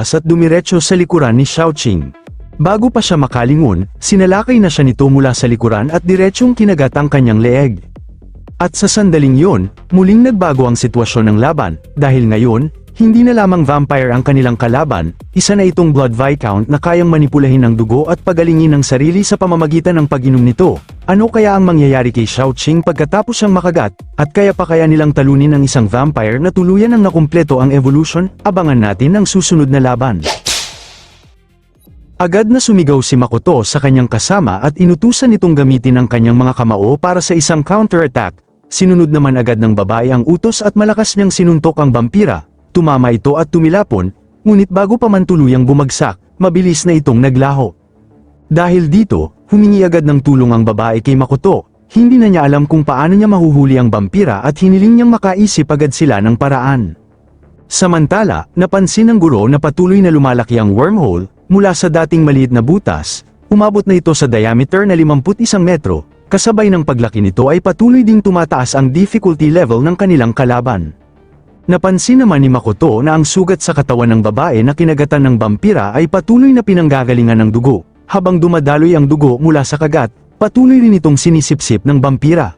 at dumiretso sa likuran ni Xiaoqing. Bago pa siya makalingon, sinalakay na siya nito mula sa likuran at diretsyong kinagat ang kanyang leeg. At sa sandaling yon, muling nagbago ang sitwasyon ng laban, dahil ngayon, hindi na lamang vampire ang kanilang kalaban, isa na itong blood viscount na kayang manipulahin ang dugo at pagalingin ang sarili sa pamamagitan ng pag-inom nito. Ano kaya ang mangyayari kay Xiaoqing pagkatapos siyang makagat, at kaya pa kaya nilang talunin ang isang vampire na tuluyan ng nakumpleto ang evolution? Abangan natin ang susunod na laban. Agad na sumigaw si Makoto sa kanyang kasama at inutusan nitong gamitin ang kanyang mga kamao para sa isang counter-attack. Sinunod naman agad ng babae ang utos at malakas niyang sinuntok ang vampira. Tumama ito at tumilapon, ngunit bago pa man tuluyang bumagsak, mabilis na itong naglaho. Dahil dito, humingi agad ng tulong ang babae kay Makoto. Hindi na niya alam kung paano niya mahuhuli ang vampira at hiniling niyang makaisip agad sila ng paraan. Samantala, napansin ng guro na patuloy na lumalaki ang wormhole, mula sa dating maliit na butas, umabot na ito sa diameter na 51 metro, kasabay ng paglaki nito ay patuloy ding tumataas ang difficulty level ng kanilang kalaban. Napansin naman ni Makoto na ang sugat sa katawan ng babae na kinagatan ng vampira ay patuloy na pinanggagalingan ng dugo. Habang dumadaloy ang dugo mula sa kagat, patuloy rin itong sinisipsip ng vampira.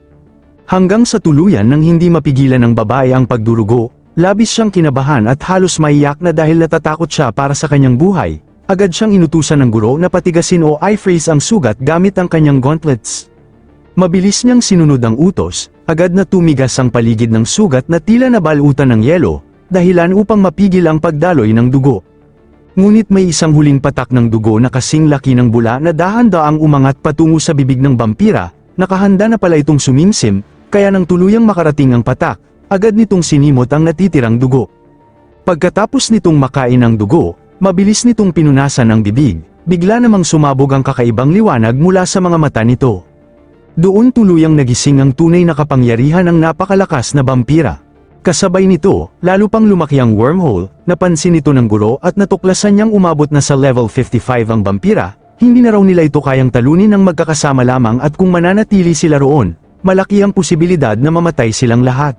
Hanggang sa tuluyan nang hindi mapigilan ng babae ang pagdurugo, labis siyang kinabahan at halos maiyak na dahil natatakot siya para sa kanyang buhay. Agad siyang inutusan ng guro na patigasin o i-freeze ang sugat gamit ang kanyang gauntlets. Mabilis niyang sinunod ang utos, agad na tumigas ang paligid ng sugat na tila nabalutan ng yelo, dahilan upang mapigil ang pagdaloy ng dugo. Ngunit may isang huling patak ng dugo na kasing laki ng bula na dahan-daang umangat patungo sa bibig ng vampira, nakahanda na pala itong sumimsim, kaya nang tuluyang makarating ang patak, agad nitong sinimot ang natitirang dugo. Pagkatapos nitong makain ang dugo, mabilis nitong pinunasan ang bibig, bigla namang sumabog ang kakaibang liwanag mula sa mga mata nito. Doon tuluyang nagising ang tunay na kapangyarihan ng napakalakas na vampira. Kasabay nito, lalo pang lumaki ang wormhole, napansin ito ng guro at natuklasan niyang umabot na sa level 55 ang vampira, hindi na raw nila ito kayang talunin ng magkakasama lamang at kung mananatili sila roon, malaki ang posibilidad na mamatay silang lahat.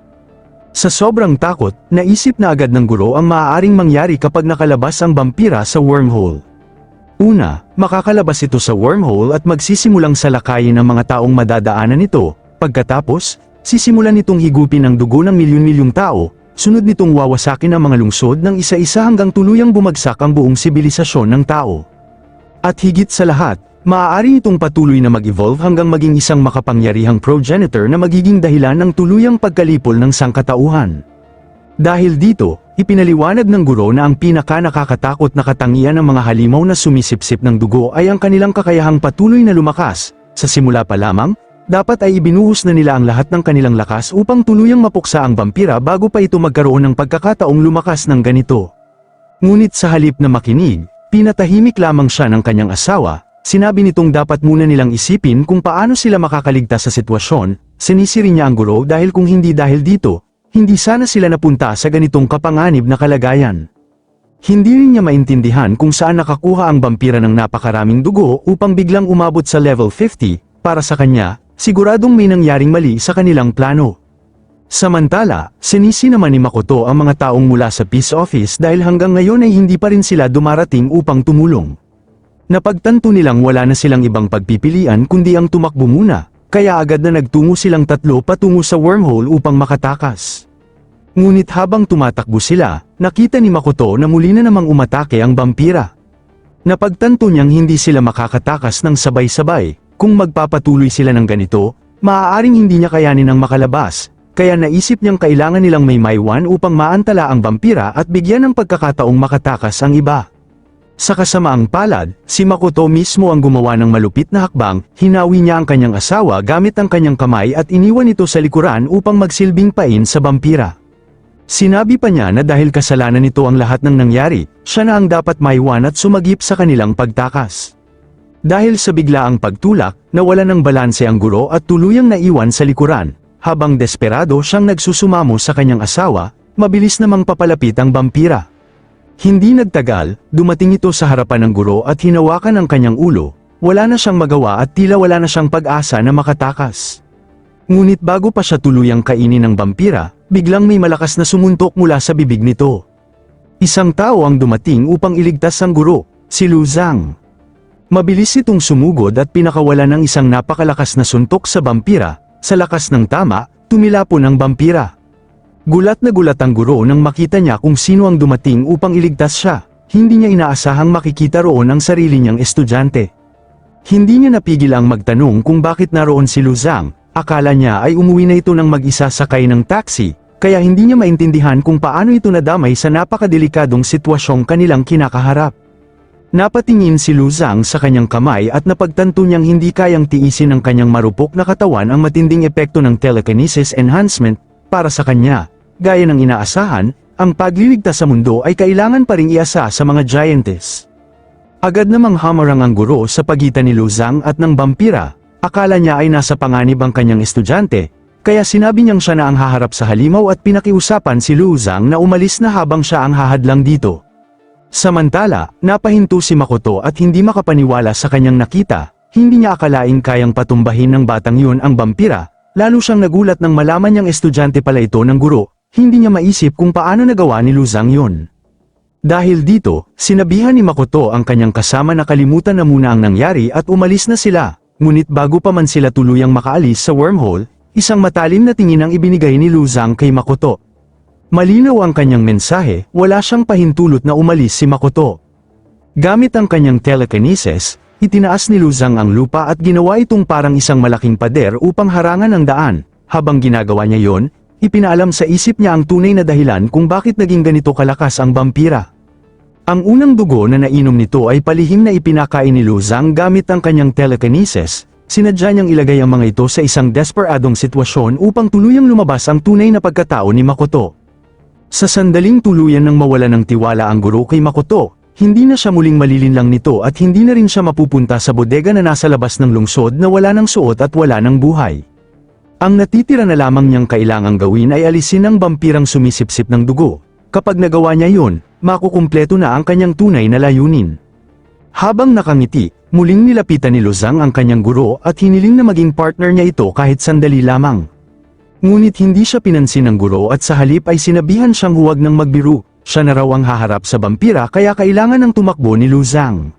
Sa sobrang takot, naisip na agad ng guro ang maaaring mangyari kapag nakalabas ang vampira sa wormhole. Una, makakalabas ito sa wormhole at magsisimulang salakayin ang mga taong madadaanan nito, pagkatapos, sisimulan nitong higupin ang dugo ng milyon-milyong tao, sunod nitong wawasakin ang mga lungsod ng isa-isa hanggang tuluyang bumagsak ang buong sibilisasyon ng tao. At higit sa lahat, maaari itong patuloy na mag-evolve hanggang maging isang makapangyarihang progenitor na magiging dahilan ng tuluyang pagkalipol ng sangkatauhan. Dahil dito, ipinaliwanag ng guro na ang pinaka-nakakatakot na katangian ng mga halimaw na sumisipsip ng dugo ay ang kanilang kakayahang patuloy na lumakas. Sa simula pa lamang, dapat ay ibinuhos na nila ang lahat ng kanilang lakas upang tuluyang mapuksa ang vampira bago pa ito magkaroon ng pagkakataong lumakas ng ganito. Ngunit sa halip na makinig, pinatahimik lamang siya ng kanyang asawa, sinabi nitong dapat muna nilang isipin kung paano sila makakaligtas sa sitwasyon, sinisiri niya ang guro dahil kung hindi dahil dito, hindi sana sila napunta sa ganitong kapanganib na kalagayan. Hindi rin niya maintindihan kung saan nakakuha ang vampira ng napakaraming dugo upang biglang umabot sa level 50, para sa kanya, siguradong may nangyaring mali sa kanilang plano. Samantala, sinisi naman ni Makoto ang mga taong mula sa peace office dahil hanggang ngayon ay hindi pa rin sila dumarating upang tumulong. Napagtanto nilang wala na silang ibang pagpipilian kundi ang tumakbo muna, kaya agad na nagtungo silang tatlo patungo sa wormhole upang makatakas. Ngunit habang tumatakbo sila, nakita ni Makoto na muli na namang umatake ang vampira. Napagtanto niyang hindi sila makakatakas ng sabay-sabay. Kung magpapatuloy sila ng ganito, maaaring hindi niya kayanin ang makalabas, kaya naisip niyang kailangan nilang may maiwan upang maantala ang vampira at bigyan ng pagkakataong makatakas ang iba. Sa kasamaang palad, si Makoto mismo ang gumawa ng malupit na hakbang, hinawi niya ang kanyang asawa gamit ang kanyang kamay at iniwan ito sa likuran upang magsilbing pain sa vampira. Sinabi pa niya na dahil kasalanan nito ang lahat ng nangyari, siya na ang dapat maiwan at sumagip sa kanilang pagtakas. Dahil sa biglaang pagtulak, nawala ng balanse ang guro at tuluyang naiwan sa likuran. Habang desperado siyang nagsusumamo sa kanyang asawa, mabilis namang papalapit ang vampira. Hindi nagtagal, dumating ito sa harapan ng guro at hinawakan ang kanyang ulo. Wala na siyang magawa at tila wala na siyang pag-asa na makatakas. Ngunit bago pa siya tuluyang kainin ng vampira, biglang may malakas na sumuntok mula sa bibig nito. Isang tao ang dumating upang iligtas ang guro, si Lu Zhang. Mabilis itong sumugod at pinakawalan ng isang napakalakas na suntok sa vampira. Sa lakas ng tama, tumilapon ang vampira. Gulat na gulat ang guro nang makita niya kung sino ang dumating upang iligtas siya. Hindi niya inaasahang makikita roon ang sarili niyang estudyante. Hindi niya napigil ang magtanong kung bakit naroon si Lu Zhang. Akala niya ay umuwi na ito ng mag-isa sakay ng taxi, kaya hindi niya maintindihan kung paano ito nadamay sa napakadelikadong sitwasyong kanilang kinakaharap. Napatingin si Lu Zhang sa kanyang kamay at napagtanto niyang hindi kayang tiisin ng kanyang marupok na katawan ang matinding epekto ng telekinesis enhancement para sa kanya. Gaya ng inaasahan, ang pagliligtas sa mundo ay kailangan pa ring iasa sa mga giantess. Agad namang hamarang ang guro sa pagitan ni Lu Zhang at ng vampira. Akala niya ay nasa panganib ang kanyang estudyante, kaya sinabi niyang siya na ang haharap sa halimaw at pinakiusapan si Lu Zhang na umalis na habang siya ang hahadlang dito. Samantala, napahinto si Makoto at hindi makapaniwala sa kanyang nakita. Hindi niya akalaing kayang patumbahin ng batang yun ang vampira, lalo siyang nagulat nang malaman niyang estudyante pala ito ng guro. Hindi niya maisip kung paano nagawa ni Lu Zhang yun. Dahil dito, sinabihan ni Makoto ang kanyang kasama na kalimutan na muna ang nangyari at umalis na sila. Ngunit bago pa man sila tuluyang makaalis sa wormhole, isang matalim na tingin ang ibinigay ni Lu Zhang kay Makoto. Malinaw ang kanyang mensahe, wala siyang pahintulot na umalis si Makoto. Gamit ang kanyang telekinesis, itinaas ni Lu Zhang ang lupa at ginawa itong parang isang malaking pader upang harangan ang daan. Habang ginagawa niya yon, ipinaalam sa isip niya ang tunay na dahilan kung bakit naging ganito kalakas ang vampira. Ang unang dugo na nainom nito ay palihim na ipinakain ni Lu Zhang gamit ang kanyang telekinesis. Sinadya niyang ilagay ang mga ito sa isang desperadong sitwasyon upang tuluyang lumabas ang tunay na pagkatao ni Makoto. Sa sandaling tuluyan nang mawala ng tiwala ang guro kay Makoto, hindi na siya muling malilinlang nito at hindi na rin siya mapupunta sa bodega na nasa labas ng lungsod na wala ng suot at wala ng buhay. Ang natitira na lamang niyang kailangang gawin ay alisin ang vampirang sumisipsip ng dugo. Kapag nagawa niya yon, makukumpleto na ang kanyang tunay na layunin. Habang nakangiti, muling nilapitan ni Lu Zhang ang kanyang guro at hiniling na maging partner niya ito kahit sandali lamang. Ngunit hindi siya pinansin ng guro at sa halip ay sinabihan siyang huwag nang magbiro. Siya na raw ang haharap sa vampira kaya kailangan ng tumakbo ni Lu Zhang.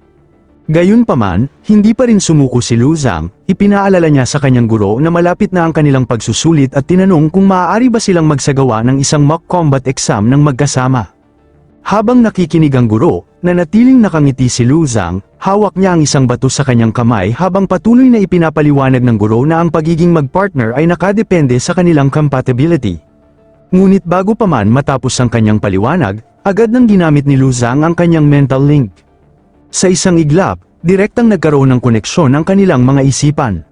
Gayunpaman, hindi pa rin sumuko si Lu Zhang. Ipinaalala niya sa kanyang guro na malapit na ang kanilang pagsusulit at tinanong kung maaari ba silang magsagawa ng isang mock combat exam ng magkasama. Habang nakikinig ang guro, nanatiling nakangiti si Lu Zhang, hawak niya ang isang bato sa kanyang kamay habang patuloy na ipinapaliwanag ng guro na ang pagiging magpartner ay nakadepende sa kanilang compatibility. Ngunit bago pa man matapos ang kanyang paliwanag, agad nang ginamit ni Lu Zhang ang kanyang mental link. Sa isang iglap, direktang nagkaroon ng koneksyon ang kanilang mga isipan.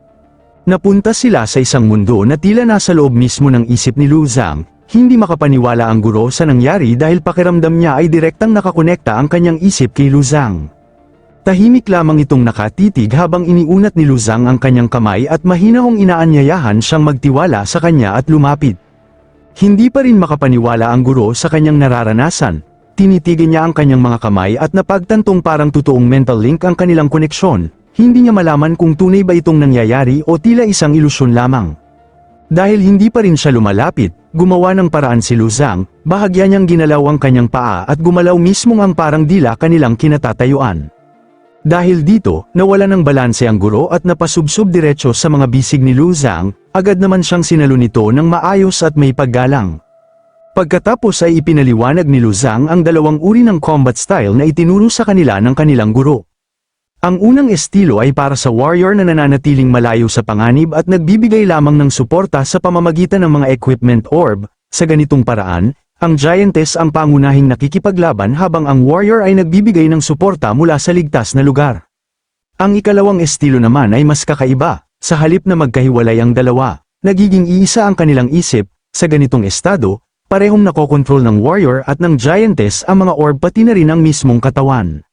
Napunta sila sa isang mundo na tila nasa loob mismo ng isip ni Lu Zhang. Hindi makapaniwala ang guro sa nangyari dahil pakiramdam niya ay direktang nakakonekta ang kanyang isip kay Lu Zhang. Tahimik lamang itong nakatitig habang iniunat ni Lu Zhang ang kanyang kamay at mahinahong inaanyayahan siyang magtiwala sa kanya at lumapit. Hindi pa rin makapaniwala ang guro sa kanyang nararanasan. Tinitigan niya ang kanyang mga kamay at napagtantong parang totoong mental link ang kanilang koneksyon. Hindi niya malaman kung tunay ba itong nangyayari o tila isang ilusyon lamang. Dahil hindi pa rin siya lumalapit, gumawa ng paraan si Lu Zhang, bahagya niyang ginalaw ang kanyang paa at gumalaw mismong ang parang dila kanilang kinatatayuan. Dahil dito, nawala ng balanse ang guro at napasubsob diretso sa mga bisig ni Lu Zhang, agad naman siyang sinalo nito ng maayos at may paggalang. Pagkatapos ay ipinaliwanag ni Lu Zhang ang dalawang uri ng combat style na itinuro sa kanila ng kanilang guro. Ang unang estilo ay para sa warrior na nananatiling malayo sa panganib at nagbibigay lamang ng suporta sa pamamagitan ng mga equipment orb. Sa ganitong paraan, ang giantess ang pangunahing nakikipaglaban habang ang warrior ay nagbibigay ng suporta mula sa ligtas na lugar. Ang ikalawang estilo naman ay mas kakaiba. Sa halip na magkahiwalay ang dalawa, nagiging iisa ang kanilang isip. Sa ganitong estado, parehong nakokontrol ng warrior at ng giantess ang mga orb pati na rin ang mismong katawan.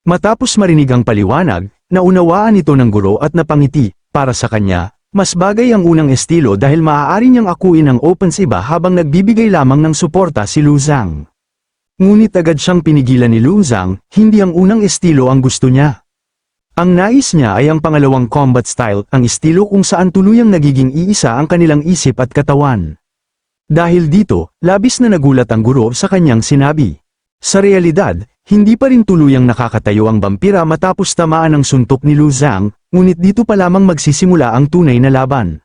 Matapos marinig ang paliwanag, naunawaan ito ng guro at napangiti. Para sa kanya, mas bagay ang unang estilo dahil maaari niyang akuin ang opens iba habang nagbibigay lamang ng suporta si Lu Zhang. Ngunit agad siyang pinigilan ni Lu Zhang, hindi ang unang estilo ang gusto niya. Ang nais niya ay ang pangalawang combat style, ang estilo kung saan tuluyang nagiging iisa ang kanilang isip at katawan. Dahil dito, labis na nagulat ang guro sa kanyang sinabi. Sa realidad, hindi pa rin tuluyang nakakatayo ang vampira matapos tamaan ng suntok ni Lu Zhang, ngunit dito pa lamang magsisimula ang tunay na laban.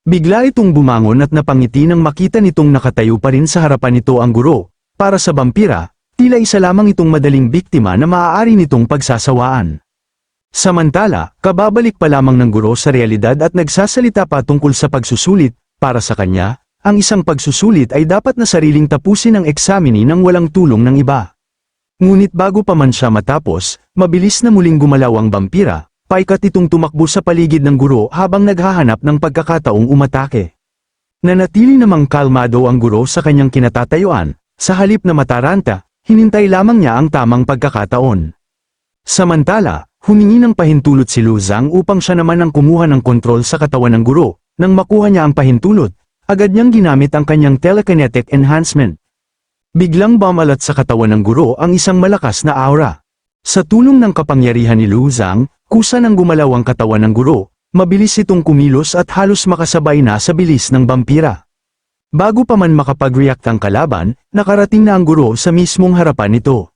Bigla itong bumangon at napangiti nang makita nitong nakatayo pa rin sa harapan nito ang guro. Para sa vampira, tila isa lamang itong madaling biktima na maaari nitong pagsasawaan. Samantala, kababalik pa lamang ng guro sa realidad at nagsasalita pa tungkol sa pagsusulit. Para sa kanya, ang isang pagsusulit ay dapat na sariling tapusin ng eksamini nang walang tulong ng iba. Ngunit bago pa man siya matapos, mabilis na muling gumalaw ang vampira, paikat itong tumakbo sa paligid ng guro habang naghahanap ng pagkakataong umatake. Nanatili namang kalmado ang guro sa kanyang kinatatayuan, sa halip na mataranta, hinintay lamang niya ang tamang pagkakataon. Samantala, humingi ng pahintulot si Lu Zhang upang siya naman ang kumuha ng kontrol sa katawan ng guro. Nang makuha niya ang pahintulot, agad niyang ginamit ang kanyang telekinetic enhancement. Biglang bumalat sa katawan ng guro ang isang malakas na aura. Sa tulong ng kapangyarihan ni Lu Zhang, kusa nang gumalaw ang katawan ng guro, mabilis itong kumilos at halos makasabay na sa bilis ng vampira. Bago pa man makapag-react ang kalaban, nakarating na ang guro sa mismong harapan nito.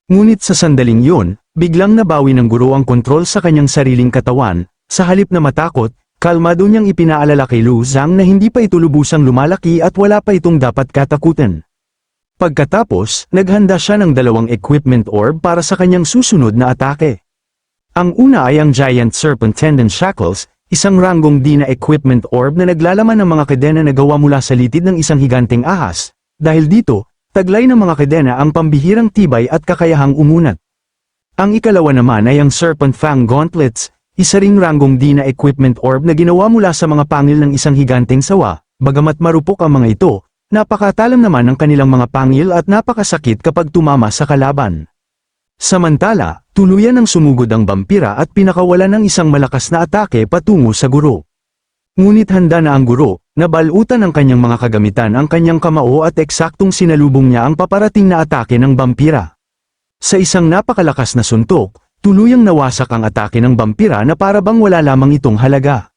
Ngunit sa sandaling yun, biglang nabawi ng guro ang kontrol sa kanyang sariling katawan, sa halip na matakot, kalmado niyang ipinaalala kay Lu Zhang na hindi pa ito lubusang lumalaki at wala pa itong dapat katakutan. Pagkatapos, naghanda siya ng 2 equipment orb para sa kanyang susunod na atake. Ang una ay ang Giant Serpent Tendon Shackles, isang ranggong D na equipment orb na naglalaman ng mga kadena na gawa mula sa litid ng isang higanteng ahas. Dahil dito, taglay ng mga kadena ang pambihirang tibay at kakayahang umunat. Ang ikalawa naman ay ang Serpent Fang Gauntlets, isa ring ranggong D na equipment orb na ginawa mula sa mga pangil ng isang higanteng sawa. Bagamat marupok ang mga ito, napakatalam naman ng kanilang mga pangil at napakasakit kapag tumama sa kalaban. Samantala, tuluyan ng sumugod ang vampira at pinakawalan ng isang malakas na atake patungo sa guro. Ngunit handa na ang guro, nabalutan ng kanyang mga kagamitan ang kanyang kamao at eksaktong sinalubong niya ang paparating na atake ng vampira. Sa isang napakalakas na suntok, tuluyang nawasak ang atake ng vampira na para bang wala lamang itong halaga.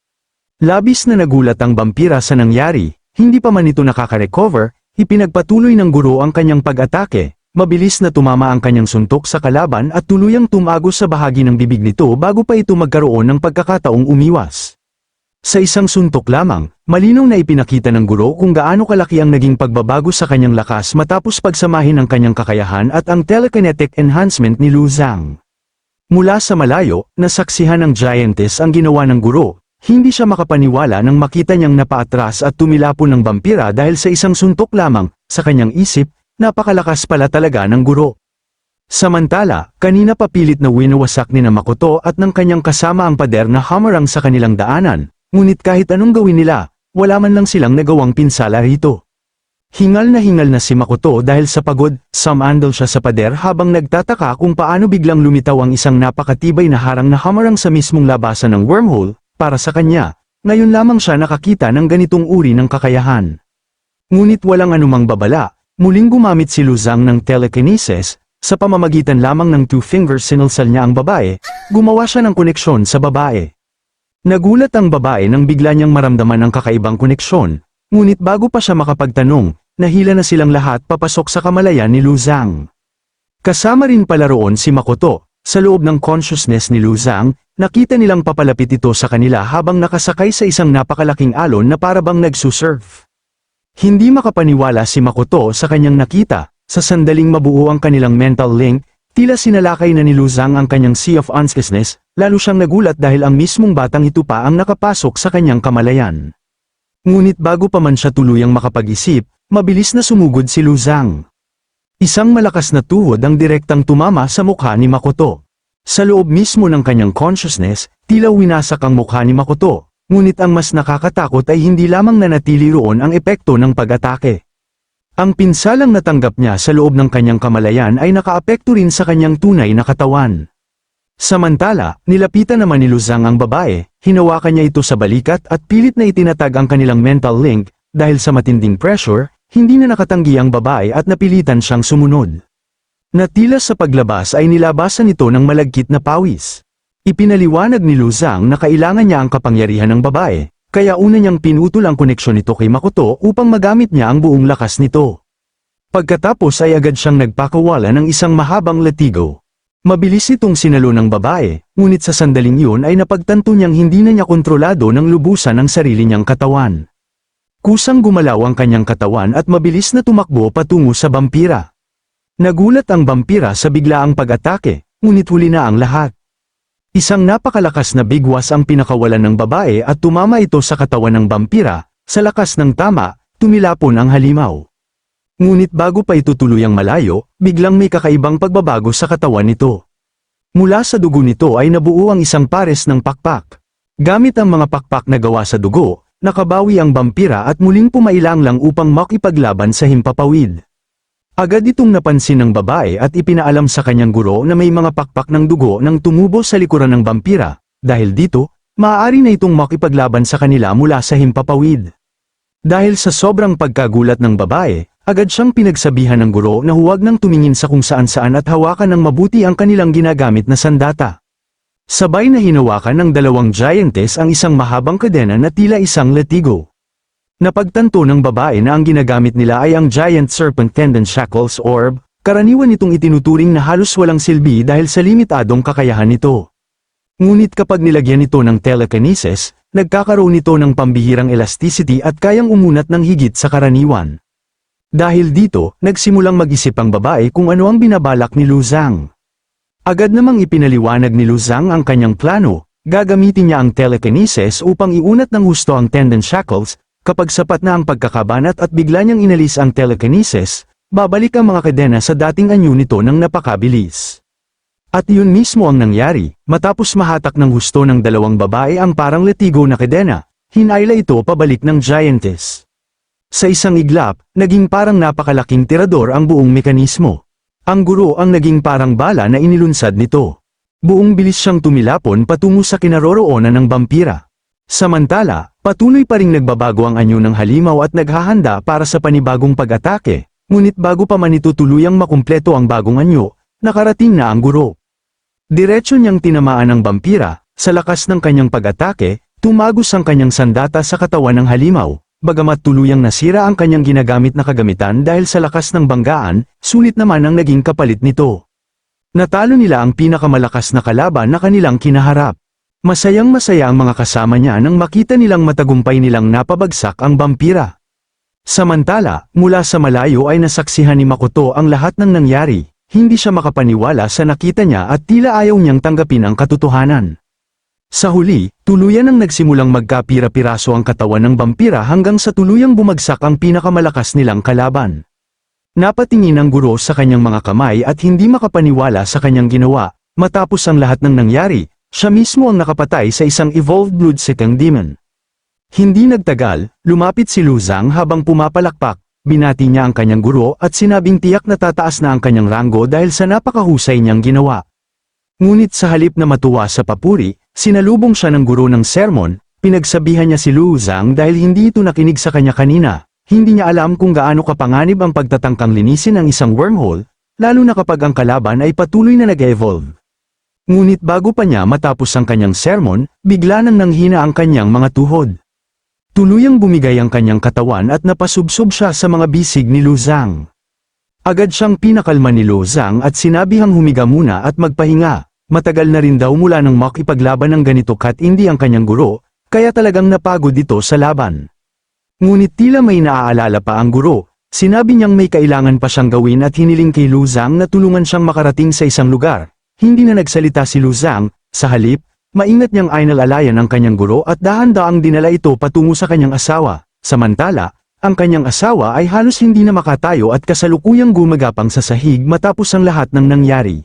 Labis na nagulat ang vampira sa nangyari, hindi pa man ito nakaka-recover, ipinagpatuloy ng guro ang kanyang pag-atake, mabilis na tumama ang kanyang suntok sa kalaban at tuluyang tumagos sa bahagi ng bibig nito bago pa ito magkaroon ng pagkakataong umiwas. Sa isang suntok lamang, malinaw na ipinakita ng guro kung gaano kalaki ang naging pagbabago sa kanyang lakas matapos pagsamahin ang kanyang kakayahan at ang telekinetic enhancement ni Lu Zhang. Mula sa malayo, nasaksihan ng giantess ang ginawa ng guro. Hindi siya makapaniwala nang makita niyang napaatras at tumilapon ng vampira dahil sa isang suntok lamang. Sa kanyang isip, napakalakas pala talaga ng guro. Samantala, kanina papilit na winawasak ni Makoto at ng kanyang kasama ang pader na hamarang sa kanilang daanan. Ngunit kahit anong gawin nila, wala man lang silang nagawang pinsala rito. Hingal na si Makoto dahil sa pagod, sumandal siya sa pader habang nagtataka kung paano biglang lumitaw ang isang napakatibay na harang na hamarang sa mismong labasan ng wormhole. Para sa kanya, ngayon lamang siya nakakita ng ganitong uri ng kakayahan. Ngunit walang anumang babala, muling gumamit si Lu Zhang ng telekinesis, sa pamamagitan lamang ng 2 fingers sinulsal niya ang babae, gumawa siya ng koneksyon sa babae. Nagulat ang babae nang bigla niyang maramdaman ang kakaibang koneksyon, ngunit bago pa siya makapagtanong, nahila na silang lahat papasok sa kamalayan ni Lu Zhang. Kasama rin pala roon si Makoto. Sa loob ng consciousness ni Lu Zhang, nakita nilang papalapit ito sa kanila habang nakasakay sa isang napakalaking alon na parabang nagsusurf. Hindi makapaniwala si Makoto sa kanyang nakita, sa sandaling mabuo ang kanilang mental link, tila sinalakay na ni Lu Zhang ang kanyang sea of consciousness, lalo siyang nagulat dahil ang mismong batang ito pa ang nakapasok sa kanyang kamalayan. Ngunit bago pa man siya tuluyang makapag-isip, mabilis na sumugod si Lu Zhang. Isang malakas na tuhod ang direktang tumama sa mukha ni Makoto. Sa loob mismo ng kanyang consciousness, tila winasak ang mukha ni Makoto, ngunit ang mas nakakatakot ay hindi lamang nanatili roon ang epekto ng pag-atake. Ang pinsalang natanggap niya sa loob ng kanyang kamalayan ay nakaapekto rin sa kanyang tunay na katawan. Samantala, nilapitan naman ni Lu Zhang ang babae, hinawakan niya ito sa balikat at pilit na itinatag ang kanilang mental link, dahil sa matinding pressure, hindi na nakatanggi ang babae at napilitan siyang sumunod. Natila sa paglabas ay nilabasan ito ng malagkit na pawis. Ipinaliwanag ni Lu Zhang na kailangan niya ang kapangyarihan ng babae, kaya una niyang pinutol ang koneksyon nito kay Makoto upang magamit niya ang buong lakas nito. Pagkatapos ay agad siyang nagpakawala ng isang mahabang latigo. Mabilis itong sinalo ng babae, ngunit sa sandaling iyon ay napagtanto niyang hindi na niya kontrolado ng lubusan ang sarili niyang katawan. Kusang gumalaw ang kanyang katawan at mabilis na tumakbo patungo sa bampira. Nagulat ang bampira sa biglaang pag-atake, ngunit huli na ang lahat. Isang napakalakas na bigwas ang pinakawalan ng babae at tumama ito sa katawan ng bampira, sa lakas ng tama, tumilapon ang halimaw. Ngunit bago pa ito tuluyang malayo, biglang may kakaibang pagbabago sa katawan nito. Mula sa dugo nito ay nabuo ang isang pares ng pakpak. Gamit ang mga pakpak na gawa sa dugo, nakabawi ang bampira at muling pumailang lang upang makipaglaban sa himpapawid. Agad itong napansin ng babae at ipinaalam sa kanyang guro na may mga pakpak ng dugo nang tumubo sa likuran ng bampira. Dahil dito, maaari na itong makipaglaban sa kanila mula sa himpapawid. Dahil sa sobrang pagkagulat ng babae, agad siyang pinagsabihan ng guro na huwag nang tumingin sa kung saan-saan at hawakan ng mabuti ang kanilang ginagamit na sandata. Sabay na hinawakan ng dalawang giantess ang isang mahabang kadena na tila isang latigo. Napagtanto ng babae na ang ginagamit nila ay ang Giant Serpent Tendon Shackles Orb, karaniwan itong itinuturing na halos walang silbi dahil sa limitadong kakayahan nito. Ngunit kapag nilagyan ito ng telekinesis, nagkakaroon ito ng pambihirang elasticity at kayang umunat ng higit sa karaniwan. Dahil dito, nagsimulang mag-isip ang babae kung ano ang binabalak ni Lu Zhang. Agad namang ipinaliwanag ni Lu Zhang ang kanyang plano, gagamitin niya ang telekinesis upang iunat ng husto ang tendon shackles. Kapag sapat na ang pagkakabanat at bigla niyang inalis ang telekinesis, babalik ang mga kadena sa dating anyo nito ng napakabilis. At iyon mismo ang nangyari, matapos mahatak ng husto ng dalawang babae ang parang latigo na kadena, hinayla ito pabalik ng giantess. Sa isang iglap, naging parang napakalaking tirador ang buong mekanismo. Ang guro ang naging parang bala na inilunsad nito. Buong bilis siyang tumilapon patungo sa kinaroroonan ng bampira. Samantala, patuloy pa ring nagbabago ang anyo ng halimaw at naghahanda para sa panibagong pag-atake, ngunit bago pa man ito tuluyang makumpleto ang bagong anyo, nakarating na ang guro. Diretso niyang tinamaan ang bampira, sa lakas ng kanyang pag-atake, tumagos ang kanyang sandata sa katawan ng halimaw, bagamat tuluyang nasira ang kanyang ginagamit na kagamitan dahil sa lakas ng banggaan, sulit naman ang naging kapalit nito. Natalo nila ang pinakamalakas na kalaban na kanilang kinaharap. Masayang-masaya ang mga kasama niya nang makita nilang matagumpay nilang napabagsak ang bampira. Samantala, mula sa malayo ay nasaksihan ni Makoto ang lahat ng nangyari, hindi siya makapaniwala sa nakita niya at tila ayaw niyang tanggapin ang katotohanan. Sa huli, tuluyan ang nagsimulang magkapira-piraso ang katawan ng bampira hanggang sa tuluyang bumagsak ang pinakamalakas nilang kalaban. Napatingin ang guro sa kanyang mga kamay at hindi makapaniwala sa kanyang ginawa, matapos ang lahat ng nangyari. Siya mismo ang nakapatay sa isang evolved blood-seeking demon. Hindi nagtagal, lumapit si Lu Zhang habang pumapalakpak, binati niya ang kanyang guro at sinabing tiyak na tataas na ang kanyang ranggo dahil sa napakahusay niyang ginawa. Ngunit sa halip na matuwa sa papuri, sinalubong siya ng guro ng sermon, pinagsabihan niya si Lu Zhang dahil hindi ito nakinig sa kanya kanina, hindi niya alam kung gaano kapanganib ang pagtatangkang linisin ang isang wormhole, lalo na kapag ang kalaban ay patuloy na nag-evolve. Ngunit bago pa niya matapos ang kanyang sermon, bigla nang nanghina ang kanyang mga tuhod. Tuluyang bumigay ang kanyang katawan at napasubsob siya sa mga bisig ni Lu Zhang. Agad siyang pinakalma ni Lu Zhang at sinabihang humiga muna at magpahinga. Matagal na rin daw mula nang makipaglaban ng ganito katindi ang kanyang guro, kaya talagang napagod ito sa laban. Ngunit tila may naaalala pa ang guro, sinabi niyang may kailangan pa siyang gawin at hiniling kay Lu Zhang na tulungan siyang makarating sa isang lugar. Hindi na nagsalita si Lu Zhang, sa halip, maingat niyang inalalayan ang kanyang guro at dahan-daang dinala ito patungo sa kanyang asawa. Samantala, ang kanyang asawa ay halos hindi na makatayo at kasalukuyang gumagapang sa sahig matapos ang lahat ng nangyari.